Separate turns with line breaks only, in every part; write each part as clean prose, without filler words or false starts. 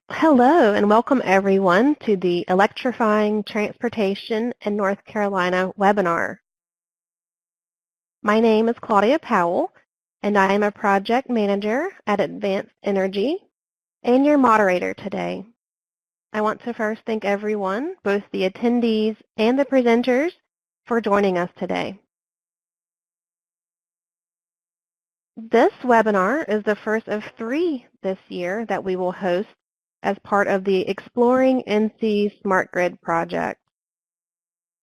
Hello and welcome everyone to the Electrifying Transportation in North Carolina webinar. My name is Claudia Powell and I am a project manager at Advanced Energy and your moderator today. I want to first thank everyone, both the attendees and the presenters, for joining us today. This webinar is the first of 3 this year that we will host as part of the Exploring NC Smart Grid project.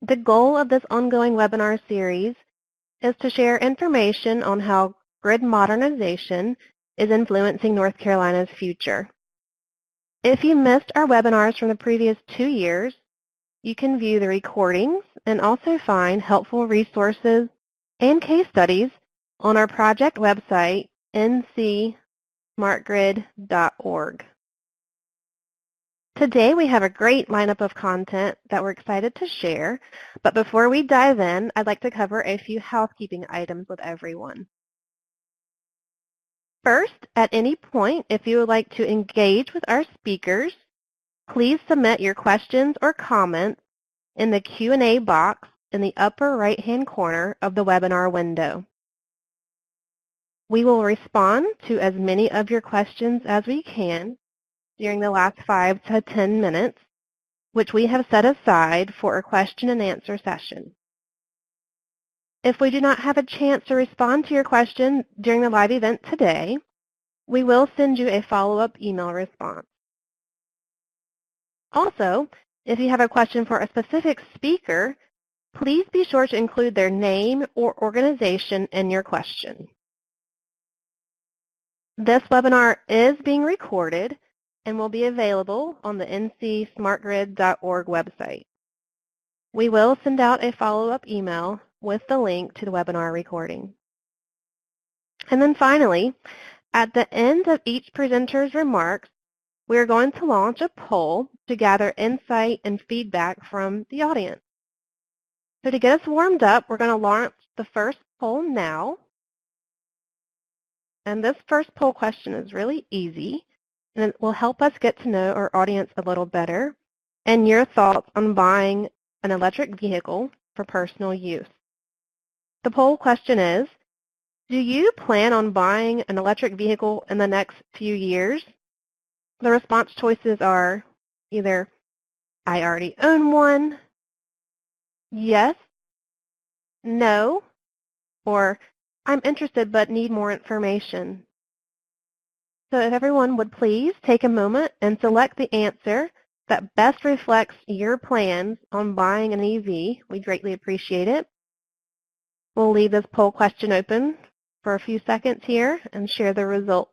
The goal of this ongoing webinar series is to share information on how grid modernization is influencing North Carolina's future. If you missed our webinars from the previous 2 years, you can view the recordings and also find helpful resources and case studies on our project website, ncsmartgrid.org. Today we have a great lineup of content that we're excited to share, but before we dive in, I'd like to cover a few housekeeping items with everyone. First, at any point, if you would like to engage with our speakers, please submit your questions or comments in the Q&A box in the upper right-hand corner of the webinar window. We will respond to as many of your questions as we can during the last 5 to 10 minutes, which we have set aside for a question and answer session. If we do not have a chance to respond to your question during the live event today, we will send you a follow-up email response. Also, if you have a question for a specific speaker, please be sure to include their name or organization in your question. This webinar is being recorded and will be available on the ncsmartgrid.org website. We will send out a follow-up email with the link to the webinar recording. And then finally, at the end of each presenter's remarks, we are going to launch a poll to gather insight and feedback from the audience. So to get us warmed up, we're going to launch the first poll now. And this first poll question is really easy, and it will help us get to know our audience a little better and your thoughts on buying an electric vehicle for personal use. The poll question is, do you plan on buying an electric vehicle in the next few years? The response choices are either I already own one, yes, no, or I'm interested but need more information. So if everyone would please take a moment and select the answer that best reflects your plans on buying an EV, we'd greatly appreciate it. We'll leave this poll question open for a few seconds here and share the results.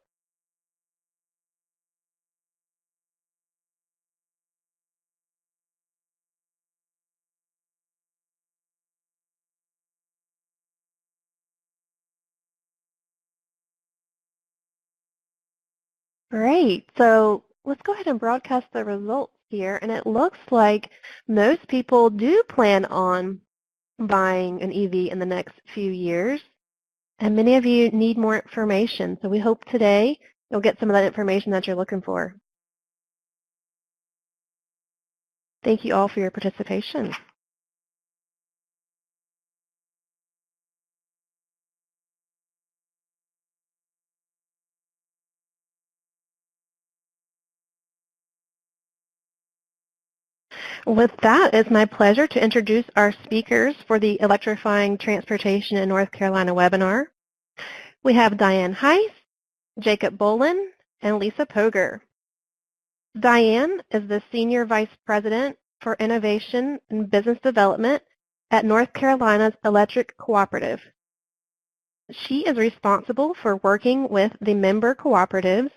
Great. So let's go ahead and broadcast the results here. And it looks like most people do plan on buying an EV in the next few years. And many of you need more information. So we hope today you'll get some of that information that you're looking for. Thank you all for your participation. With that, it's my pleasure to introduce our speakers for the Electrifying Transportation in North Carolina webinar. We have Diane Huis, Jacob Bolin, and Lisa Poger. Diane is the Senior Vice President for Innovation and Business Development at North Carolina's Electric Cooperative. She is responsible for working with the member cooperatives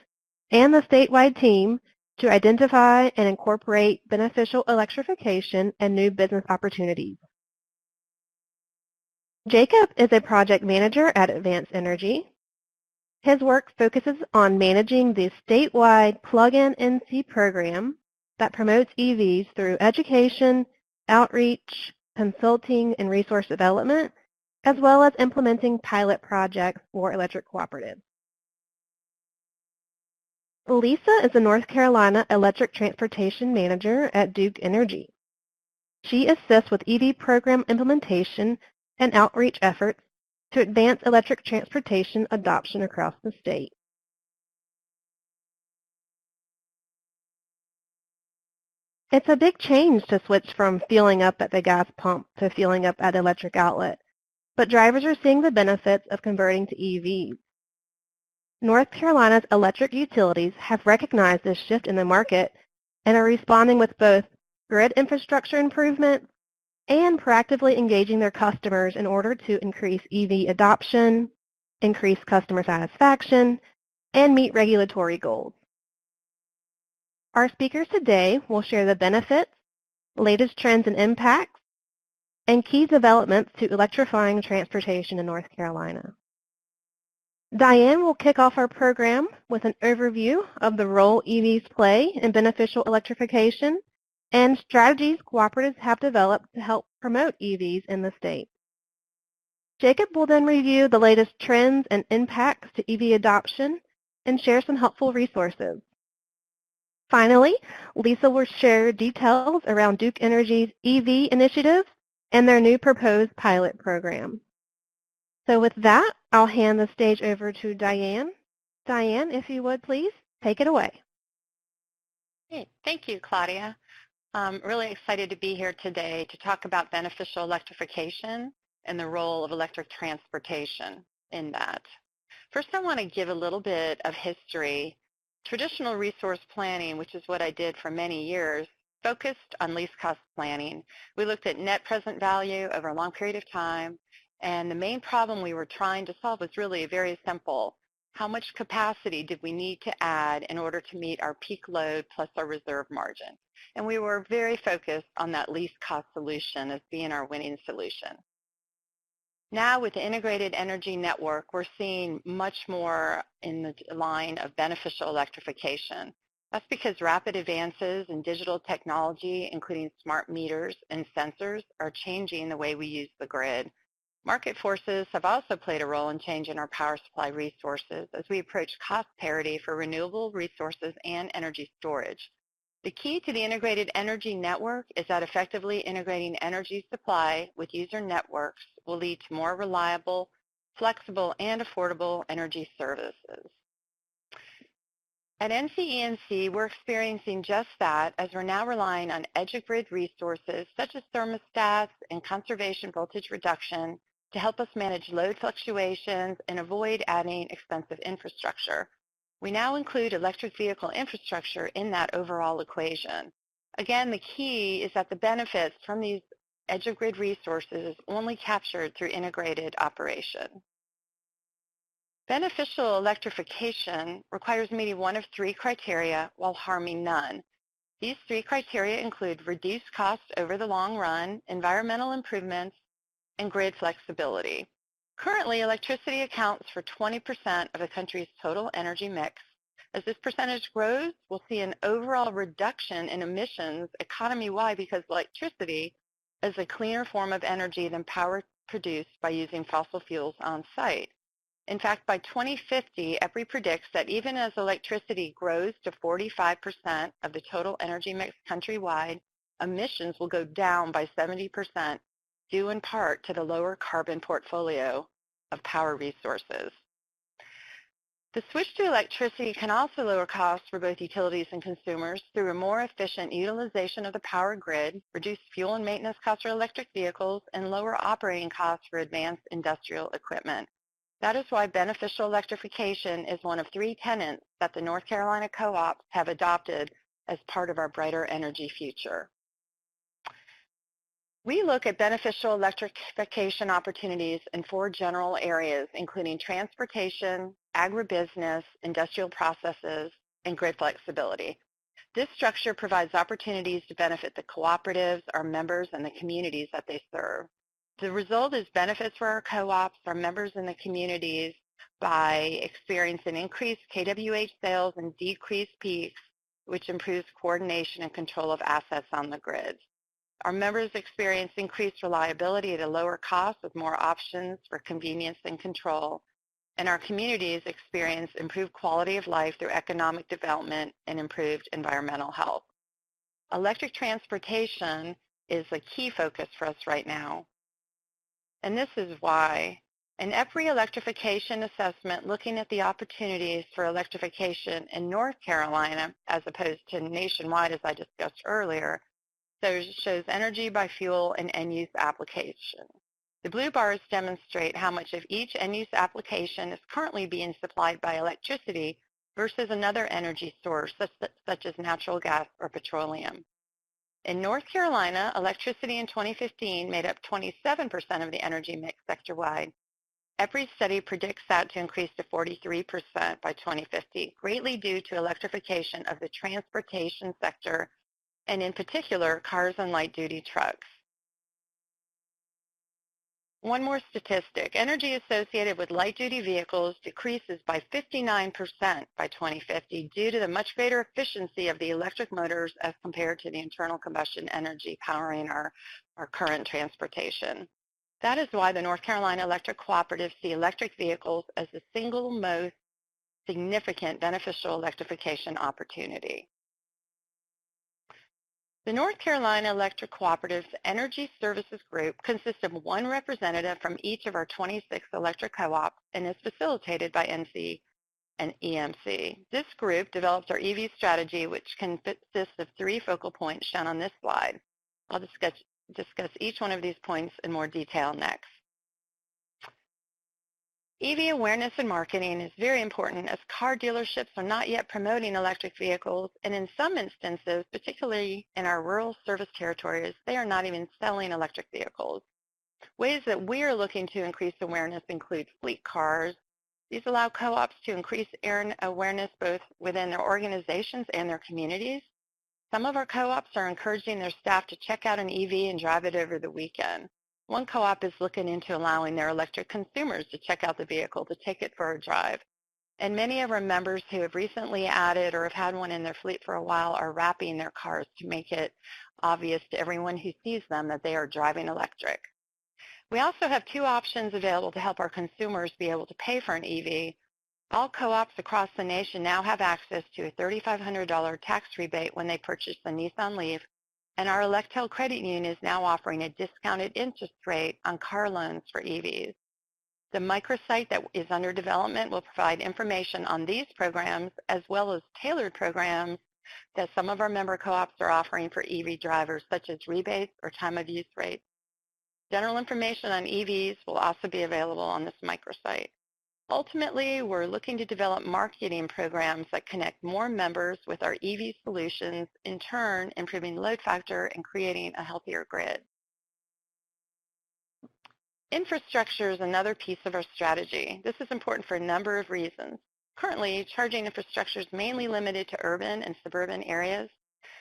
and the statewide team to identify and incorporate beneficial electrification and new business opportunities. Jacob is a project manager at Advanced Energy. His work focuses on managing the statewide Plug-in NC program that promotes EVs through education, outreach, consulting, and resource development, as well as implementing pilot projects for electric cooperatives. Lisa is the North Carolina Electric Transportation Manager at Duke Energy. She assists with EV program implementation and outreach efforts to advance electric transportation adoption across the state. It's a big change to switch from fueling up at the gas pump to fueling up at the electric outlet, but drivers are seeing the benefits of converting to EVs. North Carolina's electric utilities have recognized this shift in the market and are responding with both grid infrastructure improvements and proactively engaging their customers in order to increase EV adoption, increase customer satisfaction, and meet regulatory goals. Our speakers today will share the benefits, latest trends and impacts, and key developments to electrifying transportation in North Carolina. Diane will kick off our program with an overview of the role EVs play in beneficial electrification and strategies cooperatives have developed to help promote EVs in the state. Jacob will then review the latest trends and impacts to EV adoption and share some helpful resources. Finally, Lisa will share details around Duke Energy's EV initiative and their new proposed pilot program. So with that, I'll hand the stage over to Diane. Diane, if you would please, take it away.
Hey, thank you, Claudia. I'm really excited to be here today to talk about beneficial electrification and the role of electric transportation in that. First, I want to give a little bit of history. Traditional resource planning, which is what I did for many years, focused on least cost planning. We looked at net present value over a long period of time, and the main problem we were trying to solve was really very simple. How much capacity did we need to add in order to meet our peak load plus our reserve margin? And we were very focused on that least cost solution as being our winning solution. Now with the integrated energy network, we're seeing much more in the line of beneficial electrification. That's because rapid advances in digital technology, including smart meters and sensors, are changing the way we use the grid. Market forces have also played a role in changing our power supply resources as we approach cost parity for renewable resources and energy storage. The key to the integrated energy network is that effectively integrating energy supply with user networks will lead to more reliable, flexible, and affordable energy services. At NCENC, we're experiencing just that as we're now relying on edge-of-grid resources such as thermostats and conservation voltage reduction to help us manage load fluctuations and avoid adding expensive infrastructure. We now include electric vehicle infrastructure in that overall equation. Again, the key is that the benefits from these edge-of-grid resources is only captured through integrated operation. Beneficial electrification requires meeting one of three criteria while harming none. These three criteria include reduced costs over the long run, environmental improvements, and grid flexibility. Currently, electricity accounts for 20% of the country's total energy mix. As this percentage grows, we'll see an overall reduction in emissions economy-wide because electricity is a cleaner form of energy than power produced by using fossil fuels on site. In fact, by 2050, EPRI predicts that even as electricity grows to 45% of the total energy mix countrywide, emissions will go down by 70%, due in part to the lower carbon portfolio of power resources. The switch to electricity can also lower costs for both utilities and consumers through a more efficient utilization of the power grid, reduce fuel and maintenance costs for electric vehicles, and lower operating costs for advanced industrial equipment. That is why beneficial electrification is one of three tenets that the North Carolina co-ops have adopted as part of our brighter energy future. We look at beneficial electrification opportunities in four general areas, including transportation, agribusiness, industrial processes, and grid flexibility. This structure provides opportunities to benefit the cooperatives, our members, and the communities that they serve. The result is benefits for our co-ops, our members, and the communities by experiencing increased kWh sales and decreased peaks, which improves coordination and control of assets on the grid. Our members experience increased reliability at a lower cost with more options for convenience and control. and our communities experience improved quality of life through economic development and improved environmental health. Electric transportation is a key focus for us right now, and this is why. An EPRI electrification assessment looking at the opportunities for electrification in North Carolina as opposed to nationwide, as I discussed earlier, shows energy by fuel and end-use application. The blue bars demonstrate how much of each end-use application is currently being supplied by electricity versus another energy source, such as natural gas or petroleum. In North Carolina, electricity in 2015 made up 27% of the energy mix sector-wide. EPRI's study predicts that to increase to 43% by 2050, greatly due to electrification of the transportation sector, and in particular, cars and light-duty trucks. One more statistic. Energy associated with light-duty vehicles decreases by 59% by 2050 due to the much greater efficiency of the electric motors as compared to the internal combustion energy powering our current transportation. That is why the North Carolina Electric Cooperatives see electric vehicles as the single most significant beneficial electrification opportunity. The North Carolina Electric Cooperatives Energy Services Group consists of one representative from each of our 26 electric co-ops and is facilitated by NC and EMC. This group develops our EV strategy, which consists of 3 focal points shown on this slide. I'll discuss each one of these points in more detail next. EV awareness and marketing is very important as car dealerships are not yet promoting electric vehicles, and in some instances, particularly in our rural service territories, they are not even selling electric vehicles. Ways that we are looking to increase awareness include fleet cars. These allow co-ops to increase awareness both within their organizations and their communities. Some of our co-ops are encouraging their staff to check out an EV and drive it over the weekend. One co-op is looking into allowing their electric consumers to check out the vehicle to take it for a drive. And many of our members who have recently added or have had one in their fleet for a while are wrapping their cars to make it obvious to everyone who sees them that they are driving electric. We also have 2 options available to help our consumers be able to pay for an EV. All co-ops across the nation now have access to a $3,500 tax rebate when they purchase the Nissan Leaf, and our Electel credit union is now offering a discounted interest rate on car loans for EVs. The microsite that is under development will provide information on these programs as well as tailored programs that some of our member co-ops are offering for EV drivers, such as rebates or time of use rates. General information on EVs will also be available on this microsite. Ultimately, we're looking to develop marketing programs that connect more members with our EV solutions, in turn improving load factor and creating a healthier grid. Infrastructure is another piece of our strategy. This is important for a number of reasons. Currently, charging infrastructure is mainly limited to urban and suburban areas.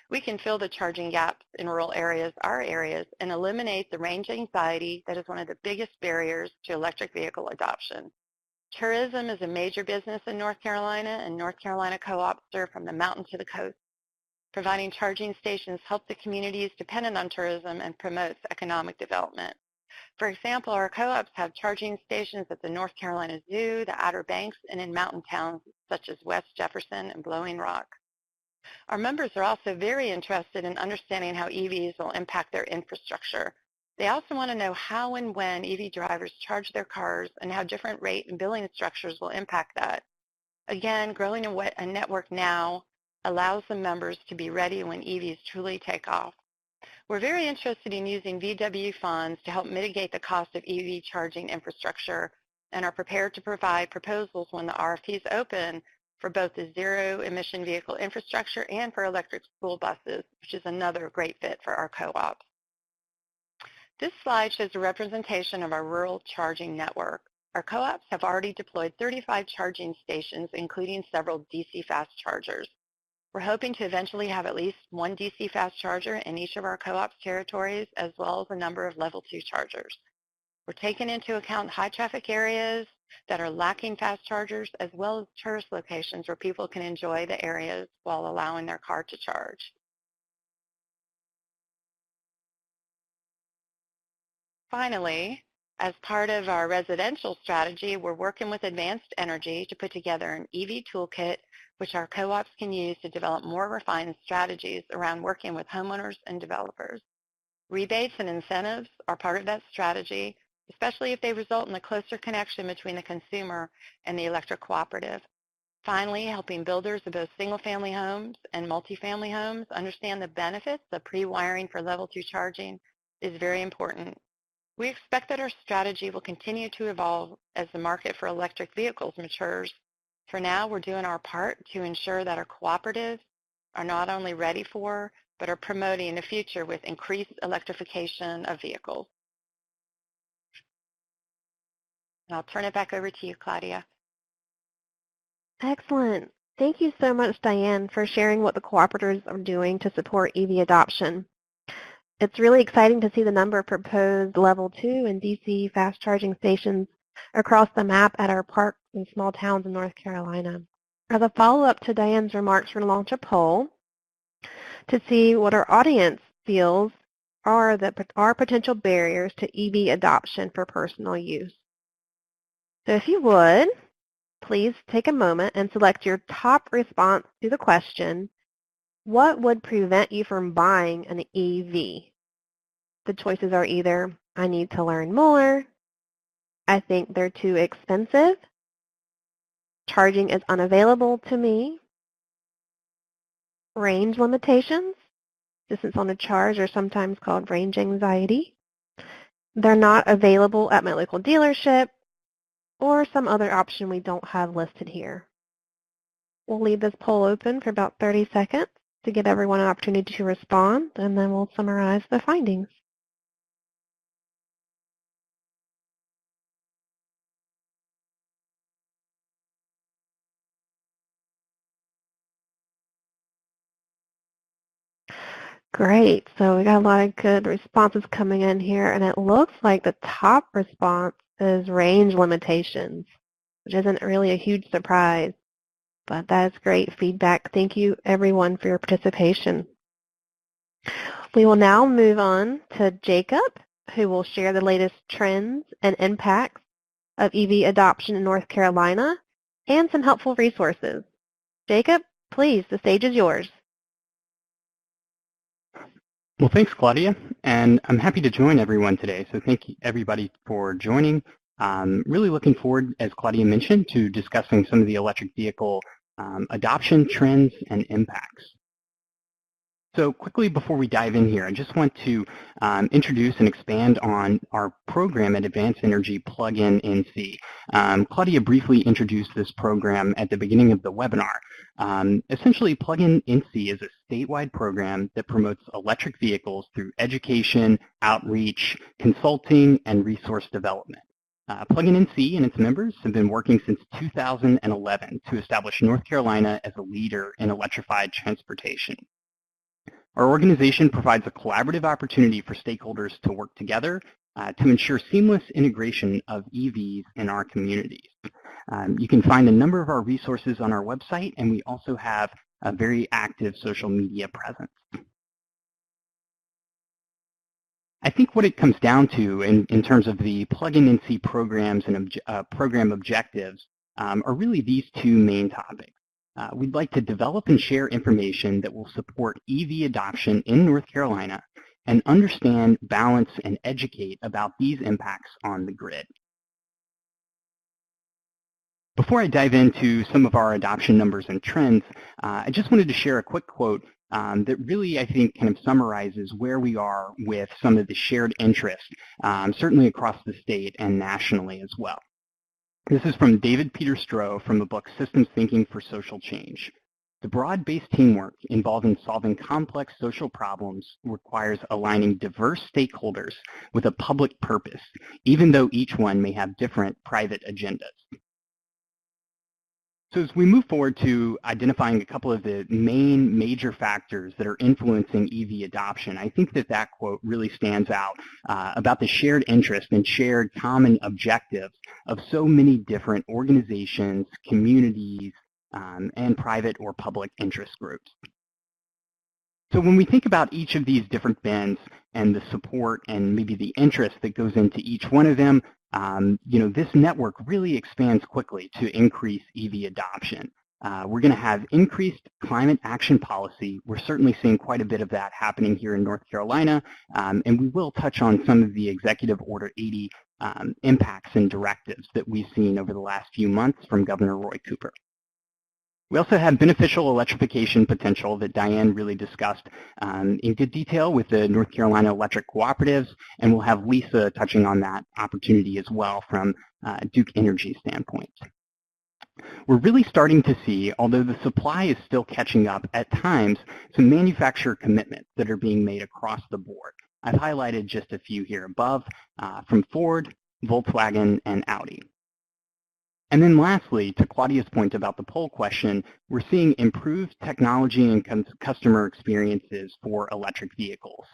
We can fill the charging gaps in rural areas, our areas, and eliminate the range anxiety that is one of the biggest barriers to electric vehicle adoption. Tourism is a major business in North Carolina, and North Carolina co-ops serve from the mountain to the coast. Providing charging stations helps the communities dependent on tourism and promotes economic development. For example, our co-ops have charging stations at the North Carolina Zoo, the Outer Banks, and in mountain towns such as West Jefferson and Blowing Rock. Our members are also very interested in understanding how EVs will impact their infrastructure. They also want to know how and when EV drivers charge their cars and how different rate and billing structures will impact that. Again, growing a network now allows the members to be ready when EVs truly take off. We're very interested in using VW funds to help mitigate the cost of EV charging infrastructure and are prepared to provide proposals when the RFPs open for both the zero-emission vehicle infrastructure and for electric school buses, which is another great fit for our co-ops. This slide shows a representation of our rural charging network. Our co-ops have already deployed 35 charging stations, including several DC fast chargers. We're hoping to eventually have at least 1 DC fast charger in each of our co-ops territories, as well as a number of level 2 chargers. We're taking into account high traffic areas that are lacking fast chargers, as well as tourist locations where people can enjoy the areas while allowing their car to charge. Finally, As part of our residential strategy, we're working with Advanced Energy to put together an EV toolkit, which our co-ops can use to develop more refined strategies around working with homeowners and developers. Rebates and incentives are part of that strategy, especially if they result in a closer connection between the consumer and the electric cooperative. Finally, helping builders of both single-family homes and multifamily homes understand the benefits of pre-wiring for level 2 charging is very important. We expect that our strategy will continue to evolve as the market for electric vehicles matures. For now, we're doing our part to ensure that our cooperatives are not only ready for, but are promoting a future with increased electrification of vehicles. And I'll turn it back over to you, Claudia.
Excellent. Thank you so much, Diane, for sharing what the cooperatives are doing to support EV adoption. It's really exciting to see the number of proposed level 2 and DC fast charging stations across the map at our parks and small towns in North Carolina. As a follow-up to Diane's remarks, we're going to launch a poll to see what our audience feels are potential barriers to EV adoption for personal use. So if you would, please take a moment and select your top response to the question, what would prevent you from buying an EV? The choices are either, I need to learn more, I think they're too expensive, charging is unavailable to me, range limitations, distance on a charge are sometimes called range anxiety, they're not available at my local dealership, or some other option we don't have listed here. We'll leave this poll open for about 30 seconds to give everyone an opportunity to respond, and then we'll summarize the findings. Great. So we got a lot of good responses coming in here, and it looks like the top response is range limitations, which isn't really a huge surprise, but that is great feedback. Thank you, everyone, for your participation. We will now move on to Jacob, who will share the latest trends and impacts of EV adoption in North Carolina and some helpful resources. Jacob, please, the stage is yours.
Well, thanks, Claudia, and I'm happy to join everyone today. So thank you, everybody, for joining. Really looking forward, as Claudia mentioned, to discussing some of the electric vehicle adoption trends and impacts. So quickly before we dive in here, I just want to introduce and expand on our program at Advanced Energy Plug-in NC. Claudia briefly introduced this program at the beginning of the webinar. Essentially, Plug-in NC is a statewide program that promotes electric vehicles through education, outreach, consulting, and resource development. Plug-in NC and its members have been working since 2011 to establish North Carolina as a leader in electrified transportation. Our organization provides a collaborative opportunity for stakeholders to work together to ensure seamless integration of EVs in our communities. You can find a number of our resources on our website, and we also have a very active social media presence. I think what it comes down to in terms of the Plug-in NC programs and program objectives are really these two main topics. We'd like to develop and share information that will support EV adoption in North Carolina and understand, balance, and educate about these impacts on the grid. Before I dive into some of our adoption numbers and trends, I just wanted to share a quick quote that really, I think, kind of summarizes where we are with some of the shared interests, certainly across the state and nationally as well. This is from David Peter Stroh from the book Systems Thinking for Social Change. The broad-based teamwork involving solving complex social problems requires aligning diverse stakeholders with a public purpose, even though each one may have different private agendas. So as we move forward to identifying a couple of the main major factors that are influencing EV adoption, I think that that quote really stands out about the shared interest and shared common objectives of so many different organizations, communities, and private or public interest groups. So when we think about each of these different bins and the support and maybe the interest that goes into each one of them, this network really expands quickly to increase EV adoption. We're going to have increased climate action policy. We're certainly seeing quite a bit of that happening here in North Carolina, and we will touch on some of the Executive Order 80 impacts and directives that we've seen over the last few months from Governor Roy Cooper. We also have beneficial electrification potential that Diane really discussed in good detail with the North Carolina Electric Cooperatives, and we'll have Lisa touching on that opportunity as well from Duke Energy standpoint. We're really starting to see, although the supply is still catching up at times, some manufacturer commitments that are being made across the board. I've highlighted just a few here above from Ford, Volkswagen, and Audi. And then lastly, to Claudia's point about the poll question, we're seeing improved technology and customer experiences for electric vehicles.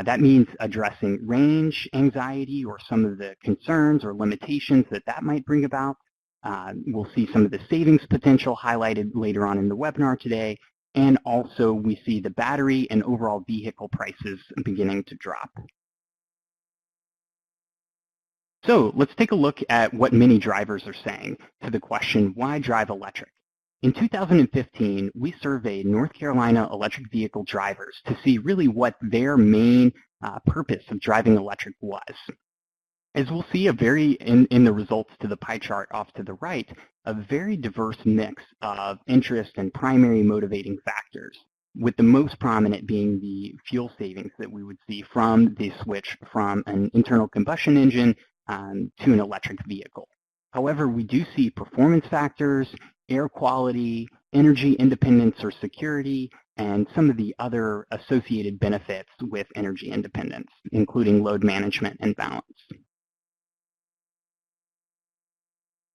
That means addressing range anxiety or some of the concerns or limitations that might bring about. We'll see some of the savings potential highlighted later on in the webinar today, and also we see the battery and overall vehicle prices beginning to drop. So let's take a look at what many drivers are saying to the question, why drive electric? In 2015, we surveyed North Carolina electric vehicle drivers to see really what their main purpose of driving electric was. As we'll see in the results to the pie chart off to the right, a very diverse mix of interest and primary motivating factors, with the most prominent being the fuel savings that we would see from the switch from an internal combustion engine to an electric vehicle. However, we do see performance factors, air quality, energy independence or security, and some of the other associated benefits with energy independence, including load management and balance.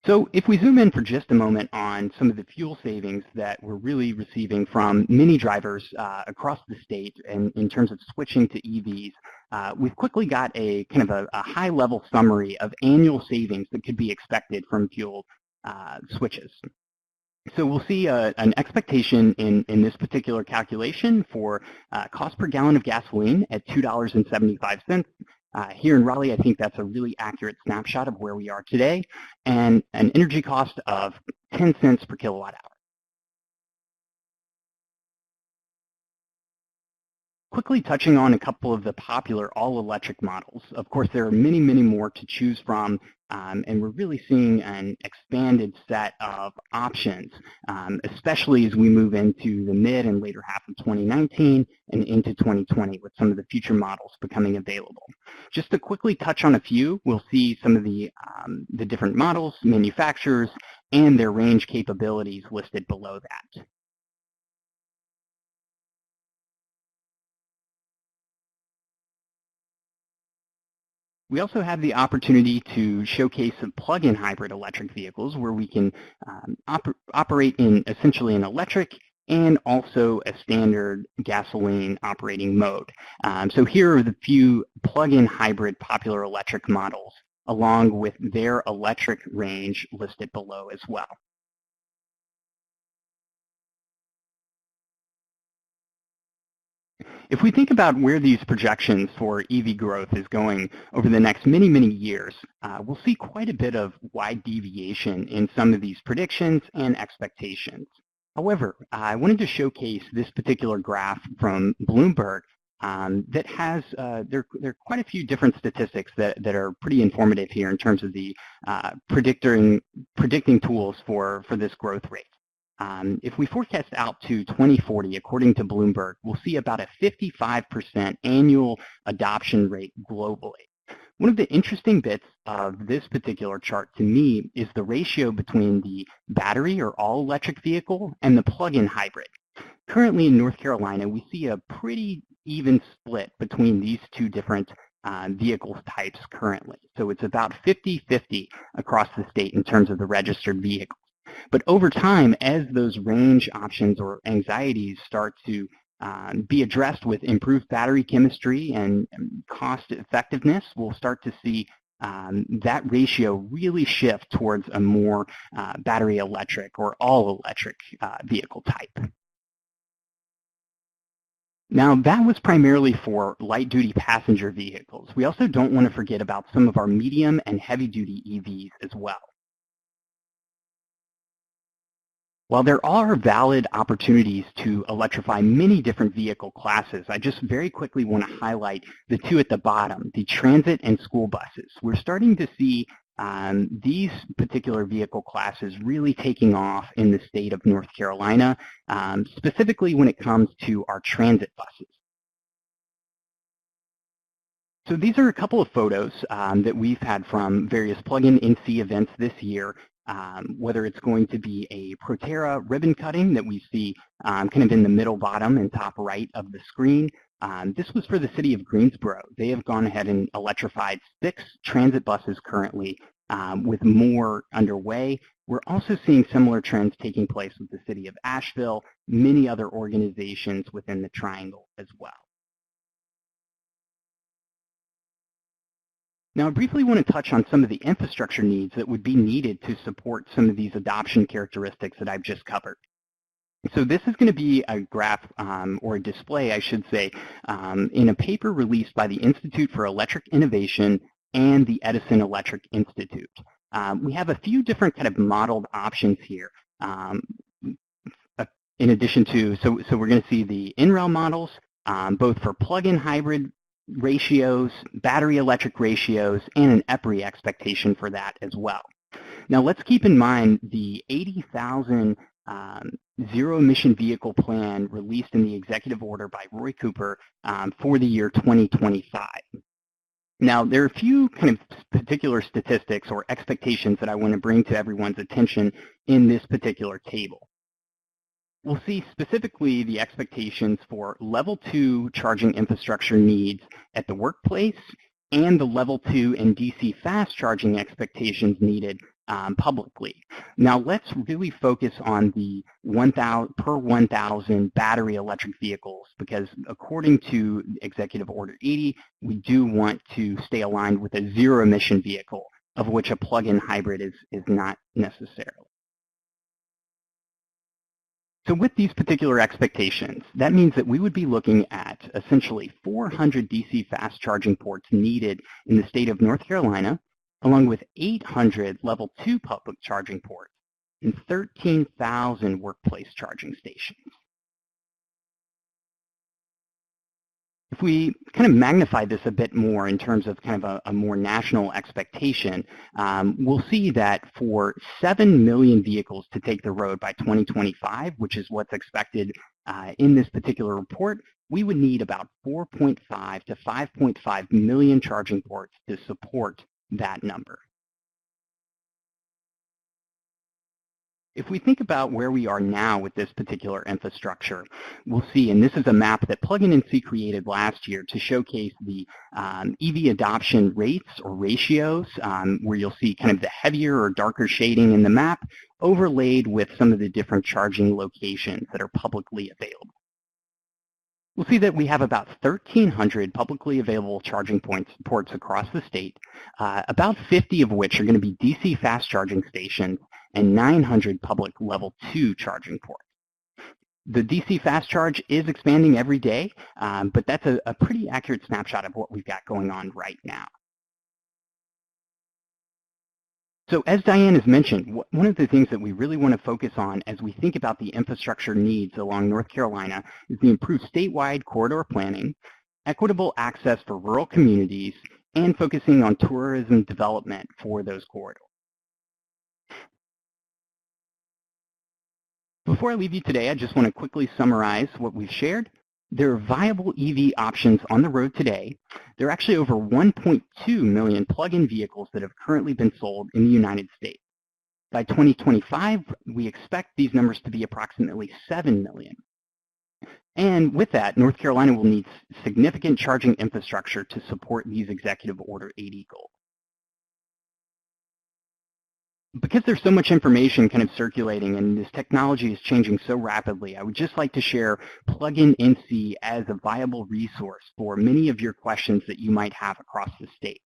So if we zoom in for just a moment on some of the fuel savings that we're really receiving from many drivers across the state and in terms of switching to EVs, we've quickly got a kind of a high-level summary of annual savings that could be expected from fuel switches. So we'll see an expectation in this particular calculation for cost per gallon of gasoline at $2.75. Here in Raleigh, I think that's a really accurate snapshot of where we are today, and an energy cost of 10 cents per kilowatt hour. Quickly touching on a couple of the popular all-electric models. Of course, there are many, many more to choose from, and we're really seeing an expanded set of options, especially as we move into the mid and later half of 2019 and into 2020 with some of the future models becoming available. Just to quickly touch on a few, we'll see some of the different models, manufacturers, and their range capabilities listed below that. We also have the opportunity to showcase some plug-in hybrid electric vehicles where we can operate in essentially an electric and also a standard gasoline operating mode. So here are the few plug-in hybrid popular electric models along with their electric range listed below as well. If we think about where these projections for EV growth is going over the next many, many years, we'll see quite a bit of wide deviation in some of these predictions and expectations. However, I wanted to showcase this particular graph from Bloomberg that has, there are quite a few different statistics that are pretty informative here in terms of the predicting tools for this growth rate. If we forecast out to 2040, according to Bloomberg, we'll see about a 55% annual adoption rate globally. One of the interesting bits of this particular chart to me is the ratio between the battery or all-electric vehicle and the plug-in hybrid. Currently in North Carolina, we see a pretty even split between these two different vehicle types currently. So it's about 50-50 across the state in terms of the registered vehicles. But over time, as those range options or anxieties start to be addressed with improved battery chemistry and cost effectiveness, we'll start to see that ratio really shift towards a more battery electric or all electric vehicle type. Now, that was primarily for light-duty passenger vehicles. We also don't want to forget about some of our medium and heavy-duty EVs as well. While there are valid opportunities to electrify many different vehicle classes, I just very quickly want to highlight the two at the bottom, the transit and school buses. We're starting to see these particular vehicle classes really taking off in the state of North Carolina, specifically when it comes to our transit buses. So these are a couple of photos that we've had from various plug-in NC events this year, whether it's going to be a Proterra ribbon cutting that we see kind of in the middle bottom and top right of the screen. This was for the city of Greensboro. They have gone ahead and electrified 6 transit buses currently, with more underway. We're also seeing similar trends taking place with the city of Asheville, many other organizations within the Triangle as well. Now, I briefly want to touch on some of the infrastructure needs that would be needed to support some of these adoption characteristics that I've just covered. So this is going to be a graph, or a display, I should say, in a paper released by the Institute for Electric Innovation and the Edison Electric Institute. We have a few different kind of modeled options here. In addition to, so we're going to see the in-rail models, both for plug-in hybrid ratios, battery electric ratios, and an EPRI expectation for that as well. Now let's keep in mind the 80,000 zero-emission vehicle plan released in the executive order by Roy Cooper for the year 2025. Now there are a few kind of particular statistics or expectations that I want to bring to everyone's attention in this particular table. We'll see specifically the expectations for level 2 charging infrastructure needs at the workplace and the level 2 and DC fast charging expectations needed publicly. Now let's really focus on the 1,000 per 1,000 battery electric vehicles, because according to Executive Order 80, we do want to stay aligned with a zero emission vehicle, of which a plug-in hybrid is not necessarily. So with these particular expectations, that means that we would be looking at essentially 400 DC fast charging ports needed in the state of North Carolina, along with 800 level 2 public charging ports and 13,000 workplace charging stations. If we kind of magnify this a bit more in terms of kind of a more national expectation, we'll see that for 7 million vehicles to take the road by 2025, which is what's expected in this particular report, we would need about 4.5 to 5.5 million charging ports to support that number. If we think about where we are now with this particular infrastructure, we'll see, and this is a map that Plug-in NC created last year to showcase the EV adoption rates or ratios, where you'll see kind of the heavier or darker shading in the map overlaid with some of the different charging locations that are publicly available. We'll see that we have about 1,300 publicly available charging ports across the state, about 50 of which are going to be DC fast charging stations, and 900 public level 2 charging ports. The DC fast charge is expanding every day, but that's a pretty accurate snapshot of what we've got going on right now. So as Diane has mentioned, one of the things that we really want to focus on as we think about the infrastructure needs along North Carolina is the improved statewide corridor planning, equitable access for rural communities, and focusing on tourism development for those corridors. Before I leave you today, I just want to quickly summarize what we've shared. There are viable EV options on the road today. There are actually over 1.2 million plug-in vehicles that have currently been sold in the United States. By 2025, we expect these numbers to be approximately 7 million. And with that, North Carolina will need significant charging infrastructure to support these Executive Order 80 goals. Because there's so much information kind of circulating and this technology is changing so rapidly, I would just like to share Plug-in NC as a viable resource for many of your questions that you might have across the state.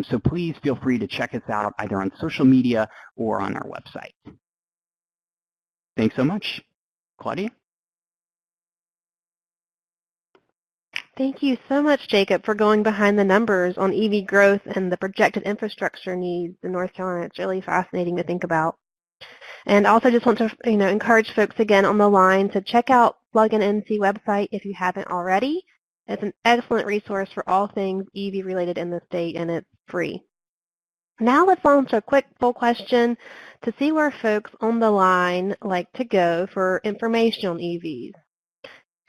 So please feel free to check us out either on social media or on our website. Thanks so much. Claudia?
Thank you so much, Jacob, for going behind the numbers on EV growth and the projected infrastructure needs in North Carolina. It's really fascinating to think about. And also just want to encourage folks again on the line to check out Plug-in NC website if you haven't already. It's an excellent resource for all things EV related in the state, and it's free. Now let's launch a quick poll question to see where folks on the line like to go for information on EVs.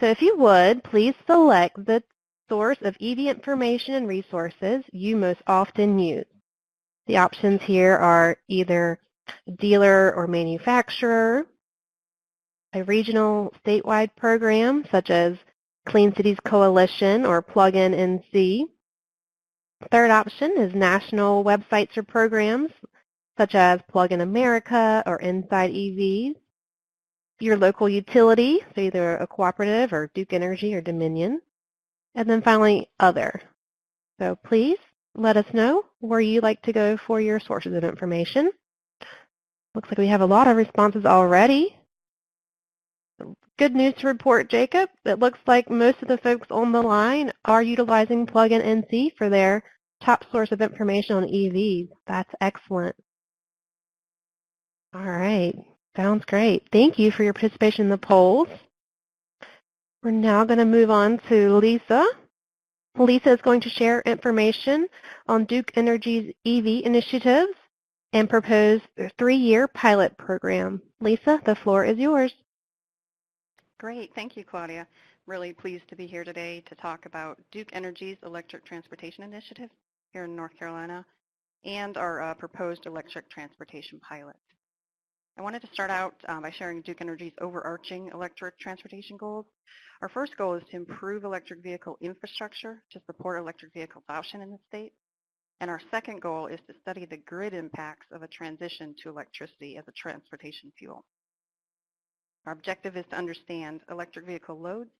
So if you would, please select the source of EV information and resources you most often use. The options here are either dealer or manufacturer, a regional statewide program such as Clean Cities Coalition or Plug-in NC. Third option is national websites or programs such as Plug-in America or Inside EVs. Your local utility, so either a cooperative or Duke Energy or Dominion. And then finally, other. So please let us know where you like to go for your sources of information. Looks like we have a lot of responses already. Good news to report, Jacob. It looks like most of the folks on the line are utilizing Plug-in NC for their top source of information on EVs. That's excellent. All right. Sounds great. Thank you for your participation in the polls. We're now going to move on to Lisa. Lisa is going to share information on Duke Energy's EV initiatives and propose their 3-year pilot program. Lisa, the floor is yours.
Great. Thank you, Claudia. Really pleased to be here today to talk about Duke Energy's Electric Transportation Initiative here in North Carolina and our proposed electric transportation pilot. I wanted to start out by sharing Duke Energy's overarching electric transportation goals. Our first goal is to improve electric vehicle infrastructure to support electric vehicle adoption in the state. And our second goal is to study the grid impacts of a transition to electricity as a transportation fuel. Our objective is to understand electric vehicle loads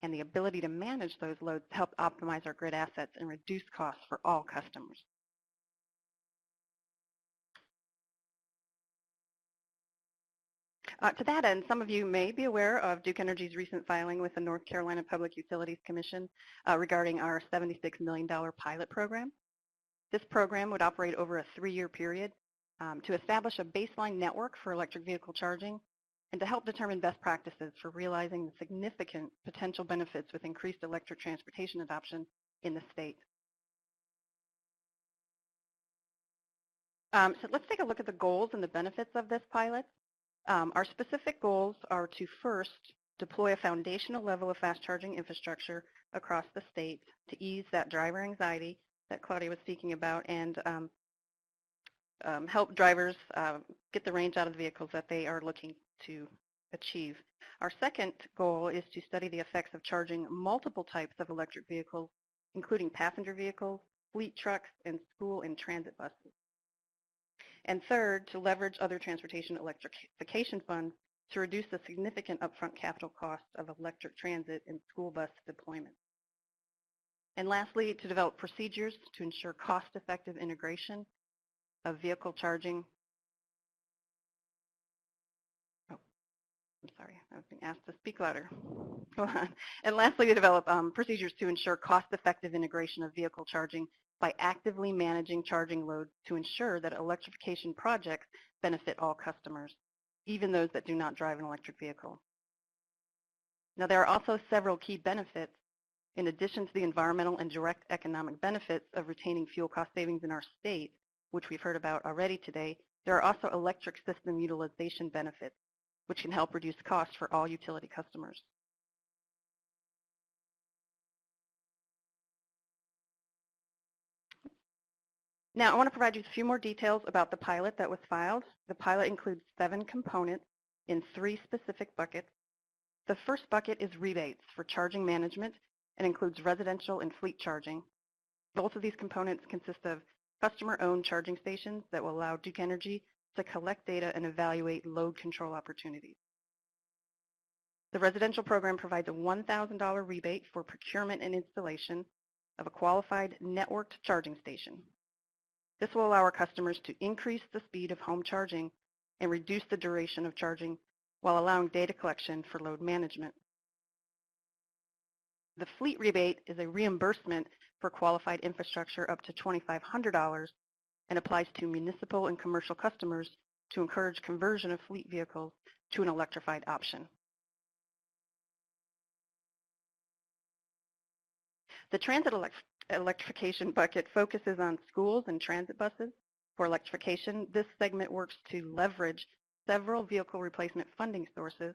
and the ability to manage those loads to help optimize our grid assets and reduce costs for all customers. To that end, some of you may be aware of Duke Energy's recent filing with the North Carolina Public Utilities Commission regarding our $76 million pilot program. This program would operate over a 3-year period to establish a baseline network for electric vehicle charging and to help determine best practices for realizing the significant potential benefits with increased electric transportation adoption in the state. So let's take a look at the goals and the benefits of this pilot. Our specific goals are to first deploy a foundational level of fast charging infrastructure across the state to ease that driver anxiety that Claudia was speaking about and help drivers get the range out of the vehicles that they are looking to achieve. Our second goal is to study the effects of charging multiple types of electric vehicles, including passenger vehicles, fleet trucks, and school and transit buses. And third, to leverage other transportation electrification funds to reduce the significant upfront capital costs of electric transit and school bus deployment. And lastly, to develop procedures to ensure cost-effective integration of vehicle charging. Oh, I'm sorry, I was being asked to speak louder. Hold on. And lastly, to develop procedures to ensure cost-effective integration of vehicle charging by actively managing charging loads to ensure that electrification projects benefit all customers, even those that do not drive an electric vehicle. Now, there are also several key benefits in addition to the environmental and direct economic benefits of retaining fuel cost savings in our state, which we've heard about already today. There are also electric system utilization benefits, which can help reduce costs for all utility customers. Now, I want to provide you with a few more details about the pilot that was filed. The pilot includes 7 components in 3 specific buckets. The first bucket is rebates for charging management and includes residential and fleet charging. Both of these components consist of customer-owned charging stations that will allow Duke Energy to collect data and evaluate load control opportunities. The residential program provides a $1,000 rebate for procurement and installation of a qualified networked charging station. This will allow our customers to increase the speed of home charging and reduce the duration of charging while allowing data collection for load management. The fleet rebate is a reimbursement for qualified infrastructure up to $2,500 and applies to municipal and commercial customers to encourage conversion of fleet vehicles to an electrified option. The transit electrification bucket focuses on schools and transit buses. For electrification, this segment works to leverage several vehicle replacement funding sources,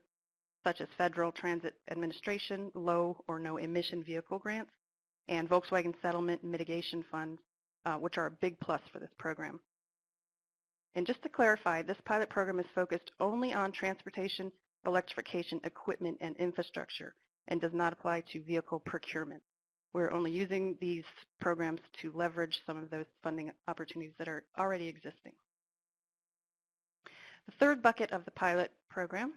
such as Federal Transit Administration, low or no emission vehicle grants, and Volkswagen Settlement and Mitigation Funds, which are a big plus for this program. And just to clarify, this pilot program is focused only on transportation electrification equipment and infrastructure and does not apply to vehicle procurement. We're only using these programs to leverage some of those funding opportunities that are already existing. The third bucket of the pilot program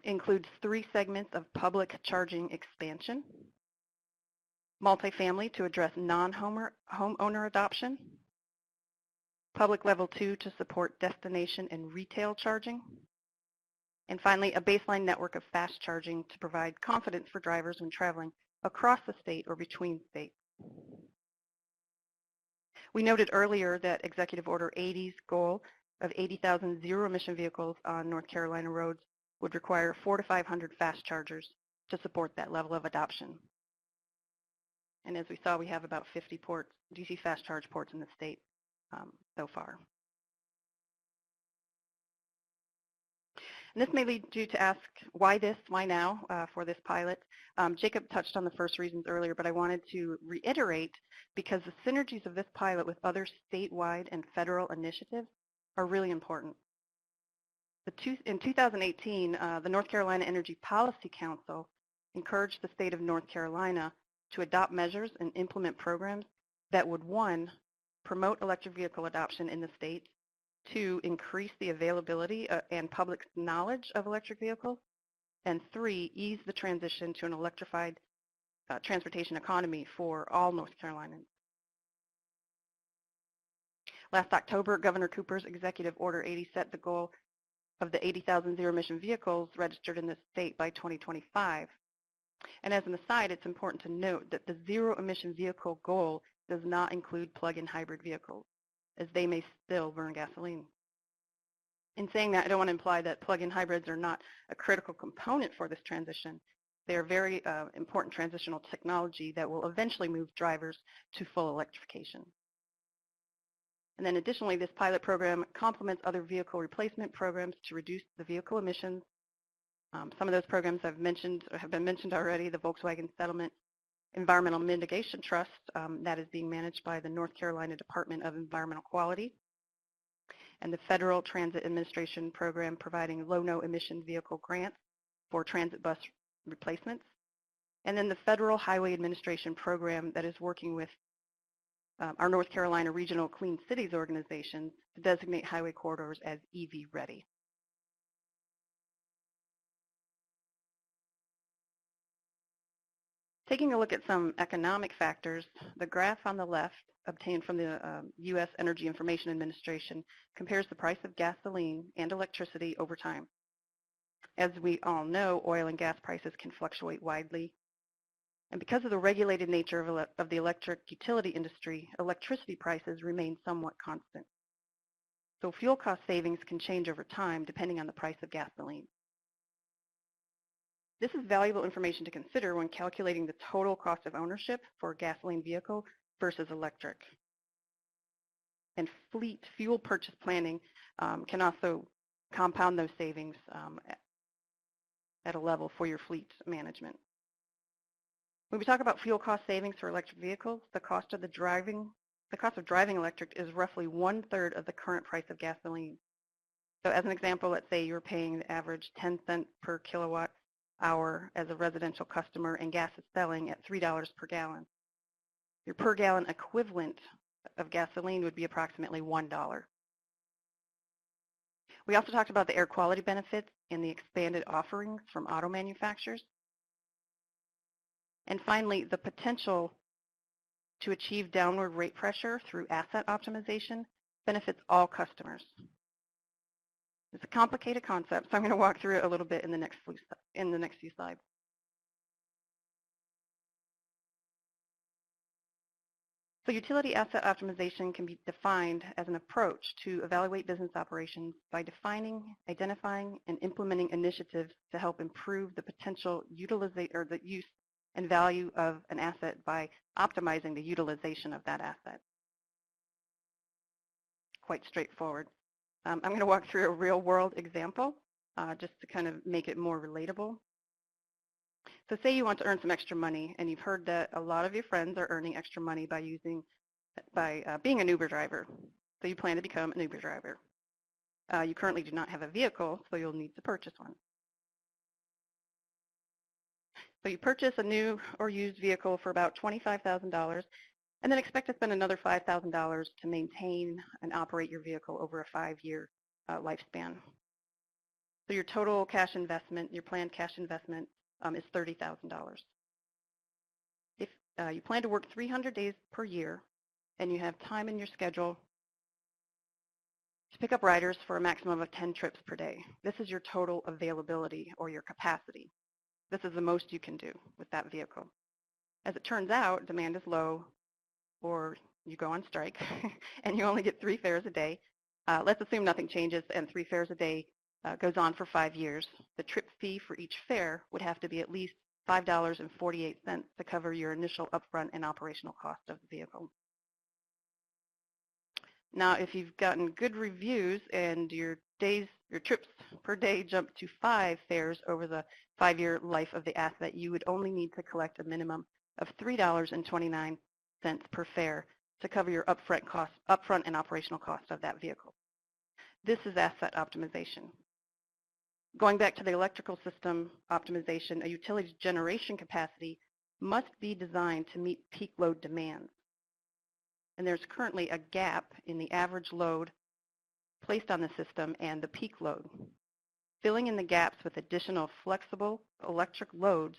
includes 3 segments of public charging expansion, multifamily to address non-homeowner adoption, public level 2 to support destination and retail charging, and finally a baseline network of fast charging to provide confidence for drivers when traveling across the state or between states. We noted earlier that Executive Order 80's goal of 80,000 zero-emission vehicles on North Carolina roads would require 400 to 500 fast chargers to support that level of adoption. And as we saw, we have about 50 ports, DC fast charge ports in the state so far. And this may lead you to ask, why this, why now for this pilot? Jacob touched on the first reasons earlier, but I wanted to reiterate because the synergies of this pilot with other statewide and federal initiatives are really important. In 2018, the North Carolina Energy Policy Council encouraged the state of North Carolina to adopt measures and implement programs that would, 1, promote electric vehicle adoption in the state, 2, increase the availability and public's knowledge of electric vehicles, and 3, ease the transition to an electrified transportation economy for all North Carolinians. Last October, Governor Cooper's Executive Order 80 set the goal of the 80,000 zero-emission vehicles registered in the state by 2025. And as an aside, it's important to note that the zero-emission vehicle goal does not include plug-in hybrid vehicles, as they may still burn gasoline. In saying that, I don't want to imply that plug-in hybrids are not a critical component for this transition. They are very important transitional technology that will eventually move drivers to full electrification. And then additionally, this pilot program complements other vehicle replacement programs to reduce the vehicle emissions. Some of those programs have been mentioned already, the Volkswagen Settlement Environmental Mitigation Trust that is being managed by the North Carolina Department of Environmental Quality, and the Federal Transit Administration program providing low-no emission vehicle grants for transit bus replacements, and then the Federal Highway Administration program that is working with our North Carolina Regional Clean Cities organizations to designate highway corridors as EV ready. Taking a look at some economic factors, the graph on the left, obtained from the U.S. Energy Information Administration, compares the price of gasoline and electricity over time. As we all know, oil and gas prices can fluctuate widely. And because of the regulated nature of the electric utility industry, electricity prices remain somewhat constant. So fuel cost savings can change over time depending on the price of gasoline. This is valuable information to consider when calculating the total cost of ownership for a gasoline vehicle versus electric. And fleet fuel purchase planning can also compound those savings at a level for your fleet management. When we talk about fuel cost savings for electric vehicles, the cost of driving electric is roughly 1/3 of the current price of gasoline. So as an example, let's say you're paying the average 10 cents per kilowatt hour as a residential customer and gas is selling at $3 per gallon. Your per gallon equivalent of gasoline would be approximately $1. We also talked about the air quality benefits and the expanded offerings from auto manufacturers. And finally, the potential to achieve downward rate pressure through asset optimization benefits all customers. It's a complicated concept, so I'm going to walk through it a little bit in the next few slides. So utility asset optimization can be defined as an approach to evaluate business operations by defining, identifying, and implementing initiatives to help improve the potential utilization or the use and value of an asset by optimizing the utilization of that asset. Quite straightforward. I'm going to walk through a real-world example just to kind of make it more relatable. So say you want to earn some extra money, and you've heard that a lot of your friends are earning extra money by being an Uber driver. So you plan to become an Uber driver. You currently do not have a vehicle, so you'll need to purchase one. So you purchase a new or used vehicle for about $25,000, and then expect to spend another $5,000 to maintain and operate your vehicle over a 5-year lifespan. So your total cash investment, your planned cash investment, is $30,000. If you plan to work 300 days per year and you have time in your schedule to pick up riders for a maximum of 10 trips per day, this is your total availability or your capacity. This is the most you can do with that vehicle. As it turns out, demand is low, or you go on strike and you only get 3 fares a day. Let's assume nothing changes and 3 fares a day goes on for 5 years. The trip fee for each fare would have to be at least $5.48 to cover your initial upfront and operational cost of the vehicle. Now, if you've gotten good reviews and your trips per day jump to 5 fares over the 5-year life of the asset, you would only need to collect a minimum of $3.29 per fare to cover your upfront and operational cost of that vehicle. This is asset optimization. Going back to the electrical system optimization, a utility's generation capacity must be designed to meet peak load demands. And there's currently a gap in the average load placed on the system and the peak load. Filling in the gaps with additional flexible electric loads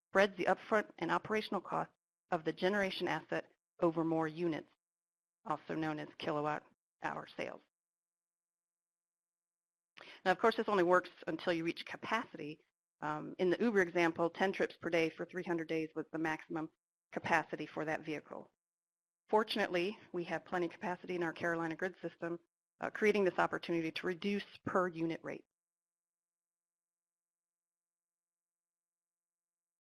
spreads the upfront and operational costs of the generation asset over more units, also known as kilowatt-hour sales. Now, of course, this only works until you reach capacity. In the Uber example, 10 trips per day for 300 days was the maximum capacity for that vehicle. Fortunately, we have plenty of capacity in our Carolina grid system, creating this opportunity to reduce per unit rate.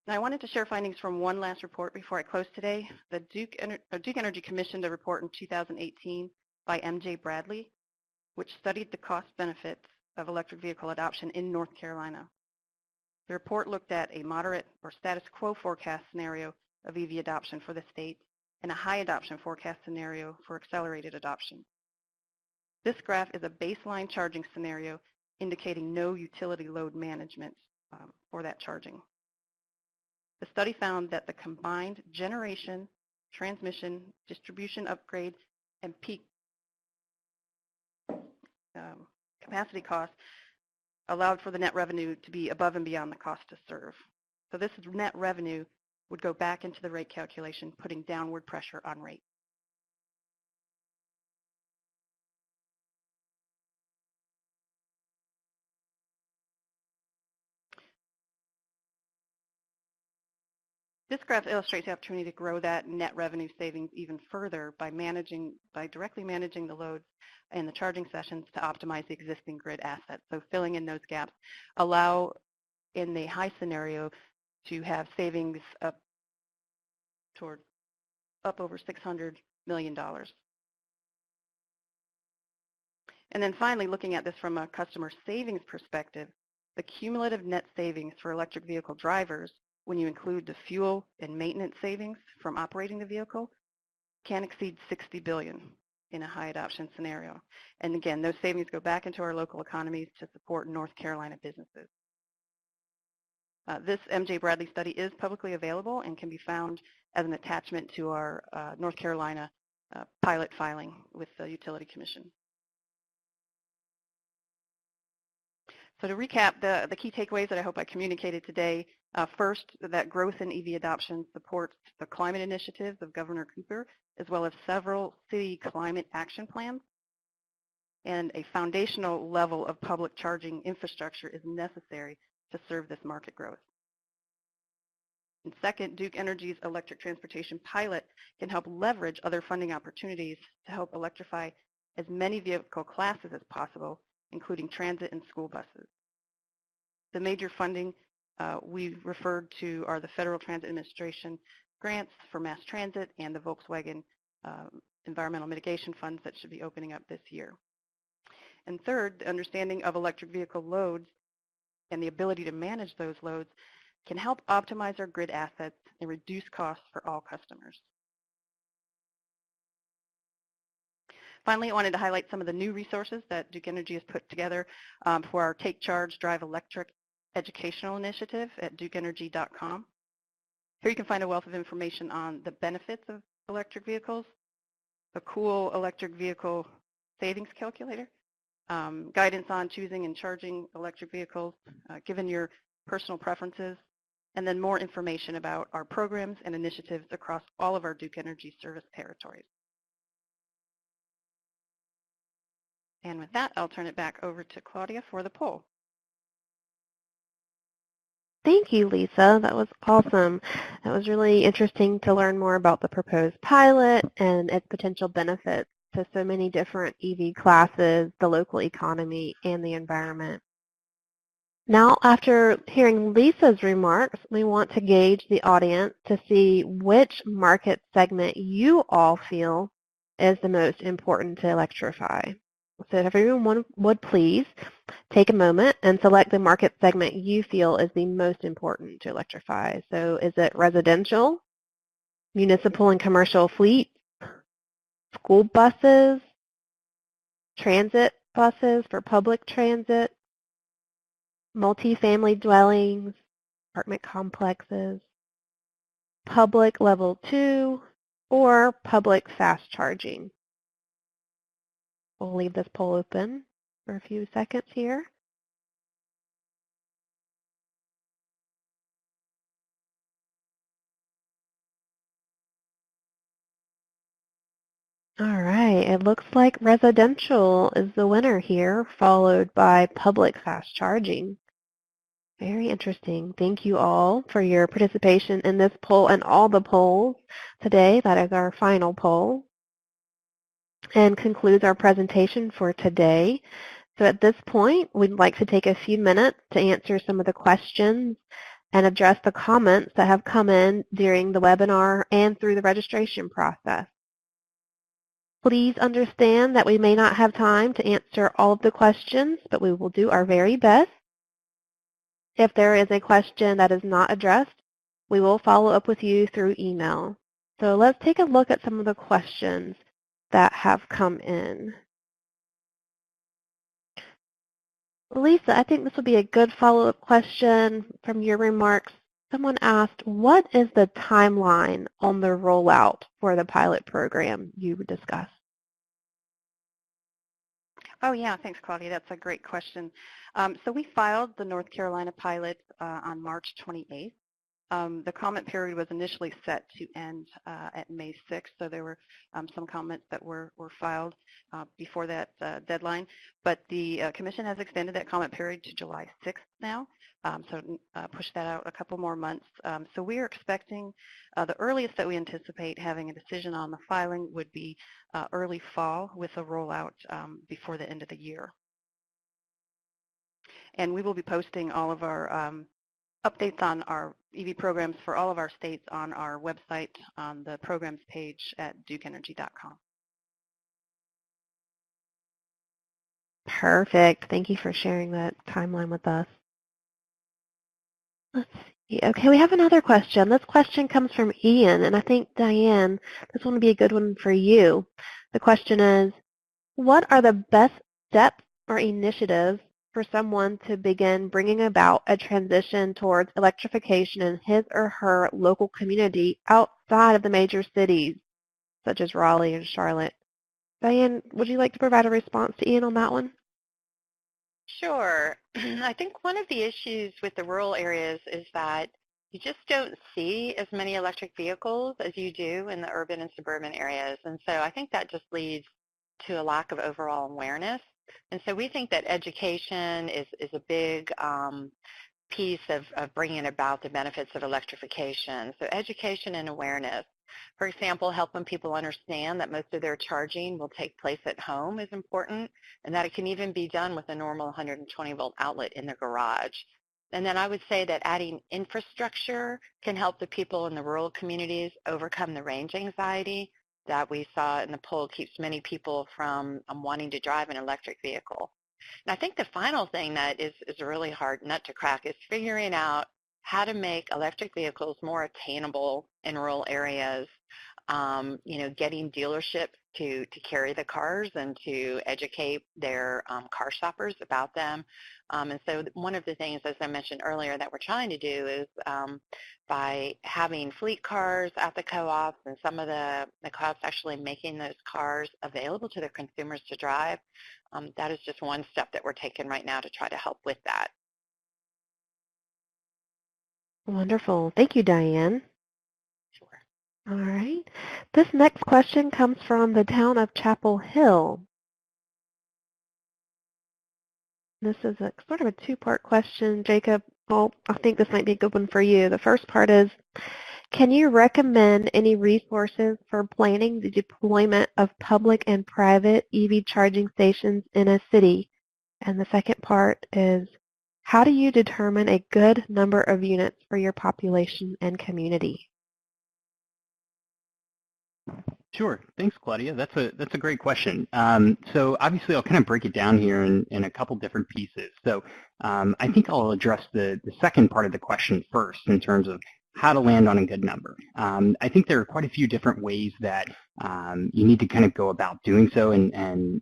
Now, I wanted to share findings from one last report before I close today. The Duke Energy commissioned a report in 2018 by MJ Bradley, which studied the cost benefits of electric vehicle adoption in North Carolina. The report looked at a moderate or status quo forecast scenario of EV adoption for the state and a high adoption forecast scenario for accelerated adoption. This graph is a baseline charging scenario indicating no utility load management for that charging. The study found that the combined generation, transmission, distribution upgrade, and peak capacity costs allowed for the net revenue to be above and beyond the cost to serve. So this net revenue would go back into the rate calculation, putting downward pressure on rates. This graph illustrates the opportunity to grow that net revenue savings even further by directly managing the loads and the charging sessions to optimize the existing grid assets. So filling in those gaps allow, in the high scenario, to have savings up over $600 million. And then finally, looking at this from a customer savings perspective, the cumulative net savings for electric vehicle drivers, when you include the fuel and maintenance savings from operating the vehicle, can exceed $60 billion in a high adoption scenario. And again, those savings go back into our local economies to support North Carolina businesses. This MJ Bradley study is publicly available and can be found as an attachment to our North Carolina pilot filing with the Utility Commission. So to recap the key takeaways that I hope I communicated today, first, that growth in EV adoption supports the climate initiatives of Governor Cooper, as well as several city climate action plans, and a foundational level of public charging infrastructure is necessary to serve this market growth. And second, Duke Energy's electric transportation pilot can help leverage other funding opportunities to help electrify as many vehicle classes as possible, including transit and school buses. The major funding we referred to are the Federal Transit Administration grants for mass transit and the Volkswagen environmental mitigation funds that should be opening up this year. And third, the understanding of electric vehicle loads and the ability to manage those loads can help optimize our grid assets and reduce costs for all customers. Finally, I wanted to highlight some of the new resources that Duke Energy has put together for our Take Charge, Drive Electric educational initiative at dukeenergy.com. Here you can find a wealth of information on the benefits of electric vehicles, a cool electric vehicle savings calculator, guidance on choosing and charging electric vehicles, given your personal preferences, and then more information about our programs and initiatives across all of our Duke Energy service territories. And with that, I'll turn it back over to Claudia for the poll.
Thank you, Lisa. That was awesome. It was really interesting to learn more about the proposed pilot and its potential benefits to so many different EV classes, the local economy, and the environment. Now, after hearing Lisa's remarks, we want to gauge the audience to see which market segment you all feel is the most important to electrify. So if everyone would please take a moment and select the market segment you feel is the most important to electrify. So is it residential, municipal and commercial fleets, school buses, transit buses for public transit, multifamily dwellings, apartment complexes, public level 2, or public fast charging? We'll leave this poll open for a few seconds here. All right, it looks like residential is the winner here, followed by public fast charging. Very interesting. Thank you all for your participation in this poll and all the polls today. That is our final poll and concludes our presentation for today. So at this point, we'd like to take a few minutes to answer some of the questions and address the comments that have come in during the webinar and through the registration process. Please understand that we may not have time to answer all of the questions, but we will do our very best. If there is a question that is not addressed, we will follow up with you through email. So let's take a look at some of the questions that have come in. Lisa, I think this will be a good follow-up question from your remarks. Someone asked, what is the timeline on the rollout for the pilot program you discussed?
Oh yeah, thanks Claudia, that's a great question. So we filed the North Carolina pilot on March 28th. The comment period was initially set to end at May 6th, so there were some comments that were filed before that deadline. But the Commission has extended that comment period to July 6th now, so push that out a couple more months. So we are expecting the earliest that we anticipate having a decision on the filing would be early fall with a rollout before the end of the year. And we will be posting all of our updates on our EV programs for all of our states on our website on the programs page at dukeenergy.com.
Perfect. Thank you for sharing that timeline with us. Let's see. Okay, we have another question. This question comes from Ian, and I think, Diane, this one would be a good one for you. The question is, what are the best steps or initiatives for someone to begin bringing about a transition towards electrification in his or her local community outside of the major cities, such as Raleigh and Charlotte? Diane, would you like to provide a response to Ian on that one?
Sure. I think one of the issues with the rural areas is that you just don't see as many electric vehicles as you do in the urban and suburban areas. And so I think that just leads to a lack of overall awareness. And so we think that education is a big piece of bringing about the benefits of electrification. So education and awareness. For example, helping people understand that most of their charging will take place at home is important, and that it can even be done with a normal 120-volt outlet in their garage. And then I would say that adding infrastructure can help the people in the rural communities overcome the range anxiety that we saw in the poll keeps many people from wanting to drive an electric vehicle. And I think the final thing that is a really hard nut to crack is figuring out how to make electric vehicles more attainable in rural areas, getting dealerships to carry the cars and to educate their car shoppers about them. And so one of the things, as I mentioned earlier, that we're trying to do is by having fleet cars at the co-ops and some of the co-ops actually making those cars available to their consumers to drive. That is just one step that we're taking right now to try to help with that.
Wonderful. Thank you, Diane.
Sure.
All right. This next question comes from the town of Chapel Hill. This is a sort of a two-part question, Jacob. Well, I think this might be a good one for you. The first part is, can you recommend any resources for planning the deployment of public and private EV charging stations in a city? And the second part is, how do you determine a good number of units for your population and community?
Sure. Thanks, Claudia. That's a great question. So obviously, I'll kind of break it down here in a couple different pieces. So I think I'll address the second part of the question first in terms of how to land on a good number. I think there are quite a few different ways that you need to kind of go about doing so, and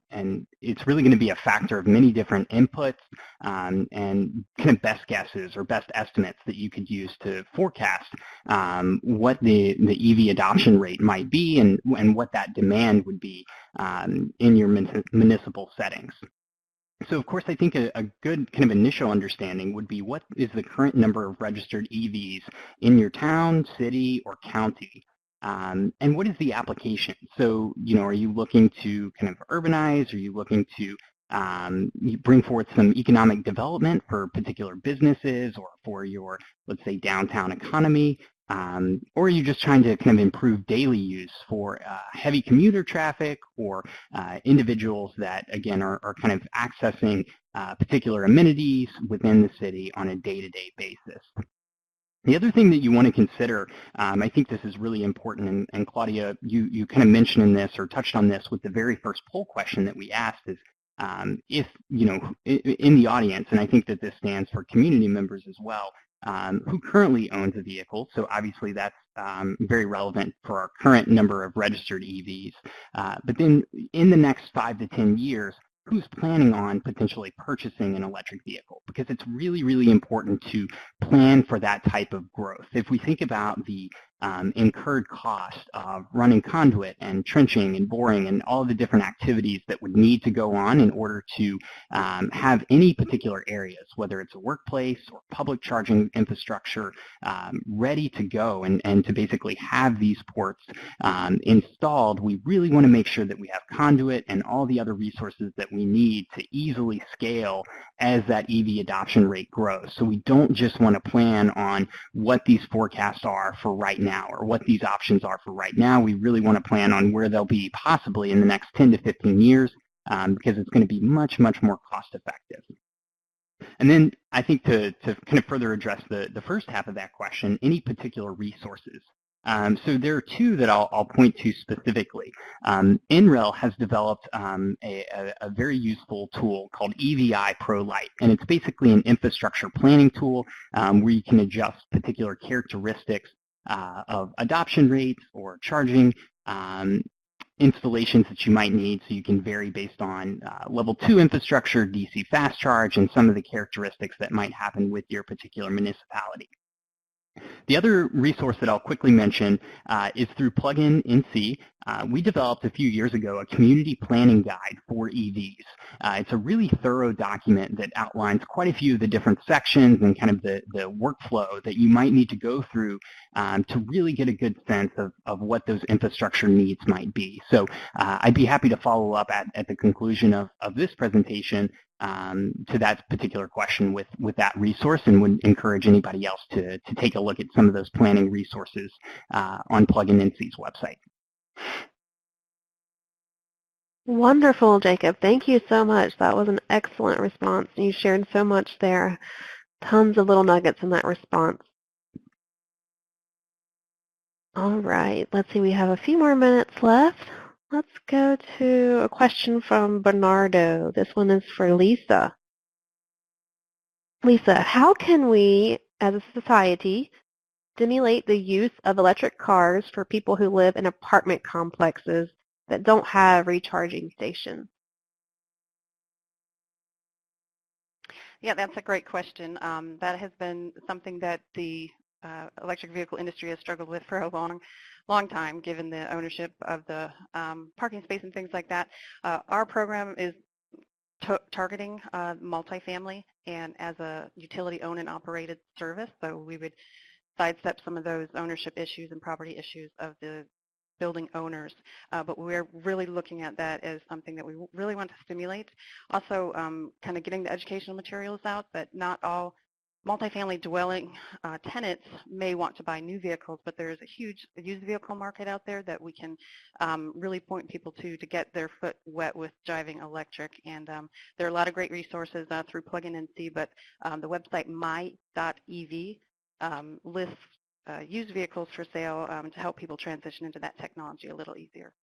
it's really going to be a factor of many different inputs and kind of best guesses or best estimates that you could use to forecast what the EV adoption rate might be and what that demand would be in your municipal settings. So of course, I think a good kind of initial understanding would be what is the current number of registered EVs in your town, city, or county, and what is the application? So, are you looking to kind of urbanize? Are you looking to bring forth some economic development for particular businesses or for your, let's say, downtown economy? Or are you just trying to kind of improve daily use for heavy commuter traffic or individuals that, again, are kind of accessing particular amenities within the city on a day-to-day basis? The other thing that you want to consider, I think this is really important, and Claudia, you kind of mentioned in this or touched on this with the very first poll question that we asked is, if, in the audience, and I think that this stands for community members as well, who currently owns a vehicle. So obviously that's very relevant for our current number of registered EVs. But then in the next 5 to 10 years, who's planning on potentially purchasing an electric vehicle? Because it's really, really important to plan for that type of growth. If we think about the incurred cost of running conduit and trenching and boring and all the different activities that would need to go on in order to have any particular areas, whether it's a workplace or public charging infrastructure, ready to go and to basically have these ports installed, we really want to make sure that we have conduit and all the other resources that we need to easily scale as that EV adoption rate grows. So we don't just want to plan on what these forecasts are for right now or what these options are for right now. We really want to plan on where they'll be possibly in the next 10 to 15 years because it's going to be much, much more cost effective. And then I think to kind of further address the first half of that question, any particular resources. So there are two that I'll point to specifically. NREL has developed a very useful tool called EVI Pro Lite, and it's basically an infrastructure planning tool where you can adjust particular characteristics of adoption rates or charging installations that you might need, so you can vary based on level 2 infrastructure, DC fast charge, and some of the characteristics that might happen with your particular municipality. The other resource that I'll quickly mention is through Plugin NC. We developed a few years ago a community planning guide for EVs. It's a really thorough document that outlines quite a few of the different sections and kind of the workflow that you might need to go through to really get a good sense of what those infrastructure needs might be. So I'd be happy to follow up at the conclusion of this presentation to that particular question with that resource, and would encourage anybody else to take a look at some of those planning resources on Plug-in NC's website.
Wonderful, Jacob. Thank you so much. That was an excellent response. You shared so much there. Tons of little nuggets in that response. All right, let's see. We have a few more minutes left. Let's go to a question from Bernardo. This one is for Lisa. Lisa, how can we, as a society, stimulate the use of electric cars for people who live in apartment complexes that don't have recharging stations?
Yeah, that's a great question. That has been something that the electric vehicle industry has struggled with for a long time, given the ownership of the parking space and things like that. Our program is targeting multifamily and as a utility-owned and operated service, so we would sidestep some of those ownership issues and property issues of the building owners, but we're really looking at that as something that we really want to stimulate. Also, kind of getting the educational materials out that not all multifamily dwelling tenants may want to buy new vehicles, but there's a huge used vehicle market out there that we can really point people to get their foot wet with driving electric. And there are a lot of great resources through Plug-in NC, but the website my.ev lists used vehicles for sale to help people transition into that technology a little easier.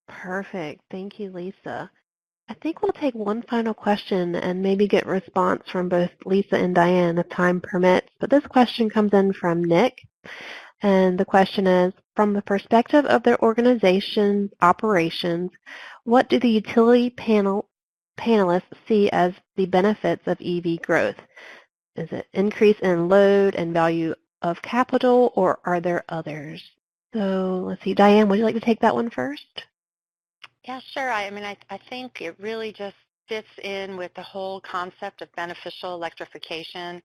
Perfect. Thank you, Lisa. I think we'll take one final question and maybe get response from both Lisa and Diane if time permits. But this question comes in from Nick. And the question is, from the perspective of their organization's operations, what do the utility panelists see as the benefits of EV growth? Is it increase in load and value of capital, or are there others? So let's see, Diane, would you like to take that one first?
Yeah, sure. I mean, I think it really just fits in with the whole concept of beneficial electrification.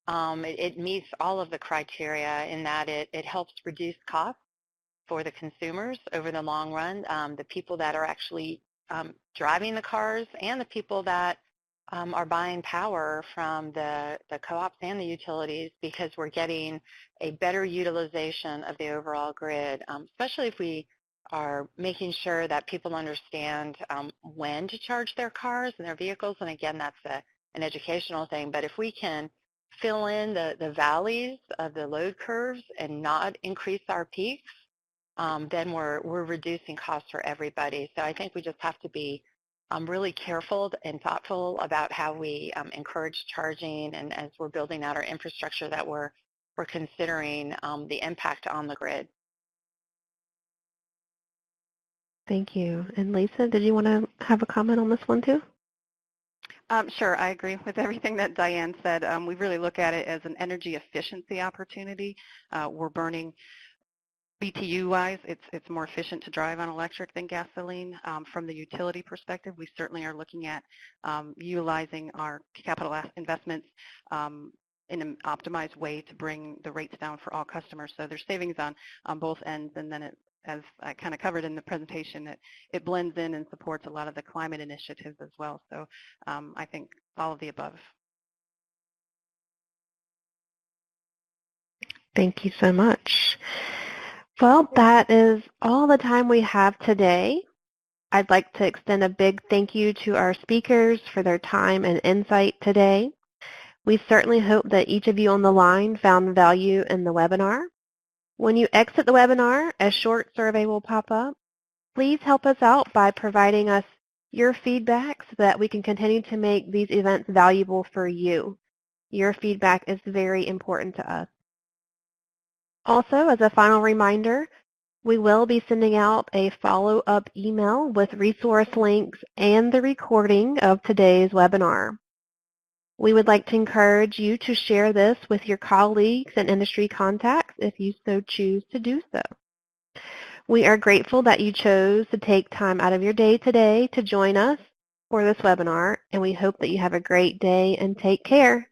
It meets all of the criteria in that it helps reduce costs for the consumers over the long run, the people that are actually driving the cars and the people that are buying power from the co-ops and the utilities, because we're getting a better utilization of the overall grid, especially if we are making sure that people understand when to charge their cars and their vehicles. And again, that's an educational thing. But if we can fill in the valleys of the load curves and not increase our peaks, then we're reducing costs for everybody. So I think we just have to be really careful and thoughtful about how we encourage charging, and as we're building out our infrastructure, that we're considering the impact on the grid.
Thank you. And Lisa, did you want to have a comment on this one too?
Sure, I agree with everything that Diane said. We really look at it as an energy efficiency opportunity. We're burning BTU-wise, it's more efficient to drive on electric than gasoline. From the utility perspective, we certainly are looking at utilizing our capital investments in an optimized way to bring the rates down for all customers. So there's savings on both ends, and then as I kind of covered in the presentation, it blends in and supports a lot of the climate initiatives as well. So I think all of the above.
Thank you so much. Well, that is all the time we have today. I'd like to extend a big thank you to our speakers for their time and insight today. We certainly hope that each of you on the line found value in the webinar. When you exit the webinar, a short survey will pop up. Please help us out by providing us your feedback so that we can continue to make these events valuable for you. Your feedback is very important to us. Also, as a final reminder, we will be sending out a follow-up email with resource links and the recording of today's webinar. We would like to encourage you to share this with your colleagues and industry contacts if you so choose to do so. We are grateful that you chose to take time out of your day today to join us for this webinar, and we hope that you have a great day and take care.